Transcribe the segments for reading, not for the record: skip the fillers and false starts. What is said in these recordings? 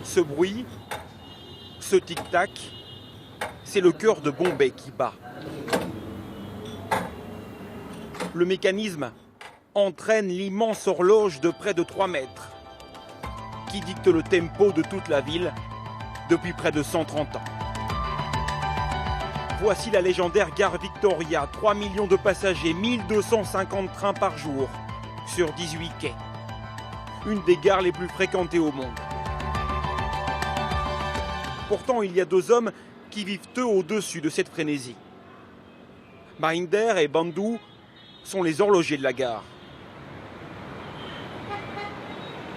Ce bruit, ce tic-tac, c'est le cœur de Bombay qui bat. Le mécanisme entraîne l'immense horloge de près de 3 mètres qui dicte le tempo de toute la ville depuis près de 130 ans. Voici la légendaire gare Victoria, 3 millions de passagers, 1250 trains par jour sur 18 quais. Une des gares les plus fréquentées au monde. Pourtant, il y a 2 hommes qui vivent eux au-dessus de cette frénésie. Mahinder et Bandhu sont les horlogers de la gare.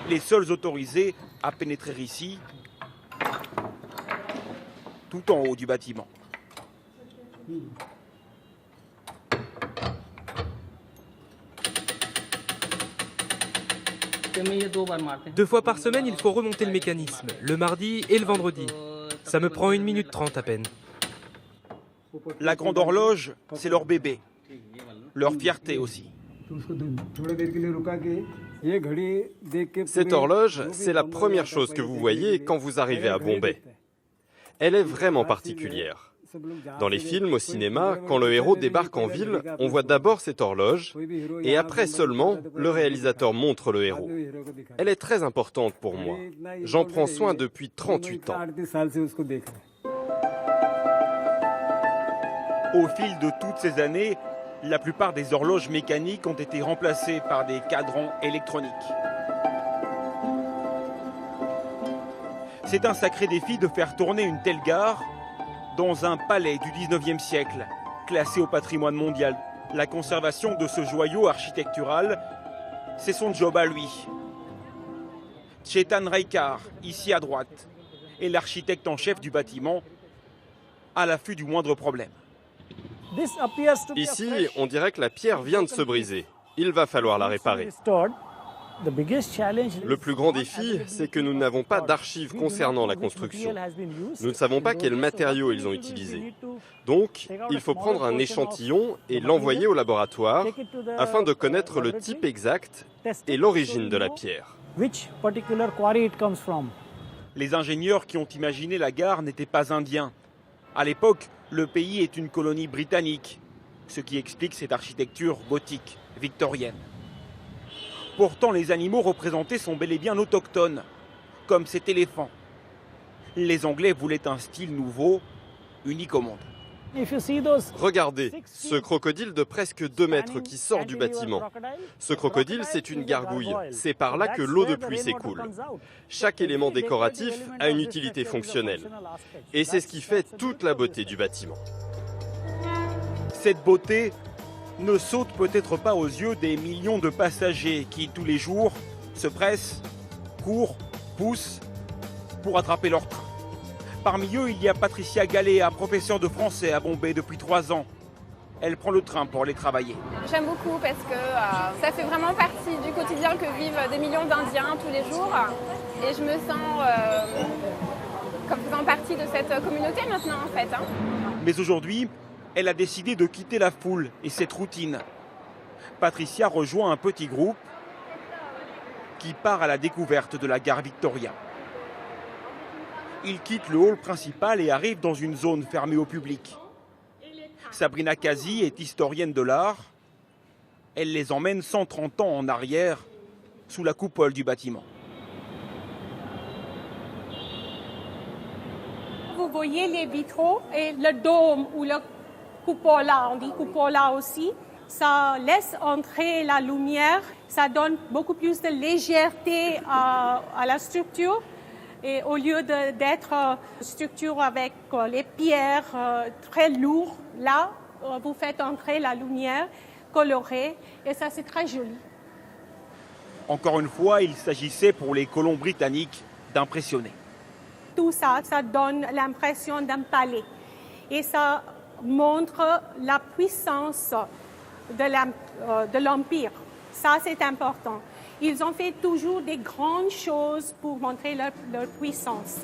Les seuls autorisés à pénétrer ici, tout en haut du bâtiment. Deux fois par semaine, il faut remonter le mécanisme, le mardi et le vendredi. Ça me prend 1 minute 30 à peine. La grande horloge, c'est leur bébé, leur fierté aussi. Cette horloge, c'est la première chose que vous voyez quand vous arrivez à Bombay. Elle est vraiment particulière. Dans les films, au cinéma, quand le héros débarque en ville, on voit d'abord cette horloge et après seulement, le réalisateur montre le héros. Elle est très importante pour moi. J'en prends soin depuis 38 ans. Au fil de toutes ces années, la plupart des horloges mécaniques ont été remplacées par des cadrans électroniques. C'est un sacré défi de faire tourner une telle gare dans un palais du 19e siècle, classé au patrimoine mondial. La conservation de ce joyau architectural, c'est son job à lui. Chetan Raikar, ici à droite, est l'architecte en chef du bâtiment, à l'affût du moindre problème. Ici, on dirait que la pierre vient de se briser. Il va falloir la réparer. Le plus grand défi, c'est que nous n'avons pas d'archives concernant la construction. Nous ne savons pas quels matériaux ils ont utilisés. Donc, il faut prendre un échantillon et l'envoyer au laboratoire afin de connaître le type exact et l'origine de la pierre. Les ingénieurs qui ont imaginé la gare n'étaient pas indiens. À l'époque, le pays est une colonie britannique, ce qui explique cette architecture gothique, victorienne. Pourtant, les animaux représentés sont bel et bien autochtones, comme cet éléphant. Les Anglais voulaient un style nouveau, unique au monde. Regardez, ce crocodile de presque 2 mètres qui sort du bâtiment. Ce crocodile, c'est une gargouille. C'est par là que l'eau de pluie s'écoule. Chaque élément décoratif a une utilité fonctionnelle. Et c'est ce qui fait toute la beauté du bâtiment. Cette beauté ne saute peut-être pas aux yeux des millions de passagers qui, tous les jours, se pressent, courent, poussent pour attraper leur train. Parmi eux, il y a Patricia Galéa, professeure de français à Bombay depuis 3 ans. Elle prend le train pour aller travailler. J'aime beaucoup parce que ça fait vraiment partie du quotidien que vivent des millions d'Indiens tous les jours. Et je me sens comme faisant partie de cette communauté maintenant en fait. Mais aujourd'hui, elle a décidé de quitter la foule et cette routine. Patricia rejoint un petit groupe qui part à la découverte de la gare Victoria. Ils quittent le hall principal et arrivent dans une zone fermée au public. Sabrina Kazi est historienne de l'art. Elle les emmène 130 ans en arrière, sous la coupole du bâtiment. Vous voyez les vitraux et le dôme ou le cupola, on dit cupola aussi. Ça laisse entrer la lumière, ça donne beaucoup plus de légèreté à la structure. Et au lieu d'être une structure avec les pierres très lourdes, là, vous faites entrer la lumière colorée et ça, c'est très joli. Encore une fois, il s'agissait pour les colons britanniques d'impressionner. Tout ça, ça donne l'impression d'un palais. Et ça montre la puissance de l'Empire. Ça, c'est important. Ils ont fait toujours des grandes choses pour montrer leur puissance.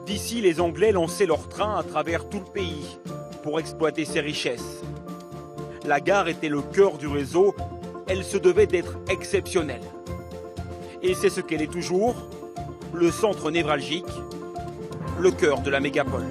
D'ici, les Anglais lançaient leur train à travers tout le pays pour exploiter ses richesses. La gare était le cœur du réseau, elle se devait d'être exceptionnelle. Et c'est ce qu'elle est toujours, le centre névralgique, le cœur de la mégapole.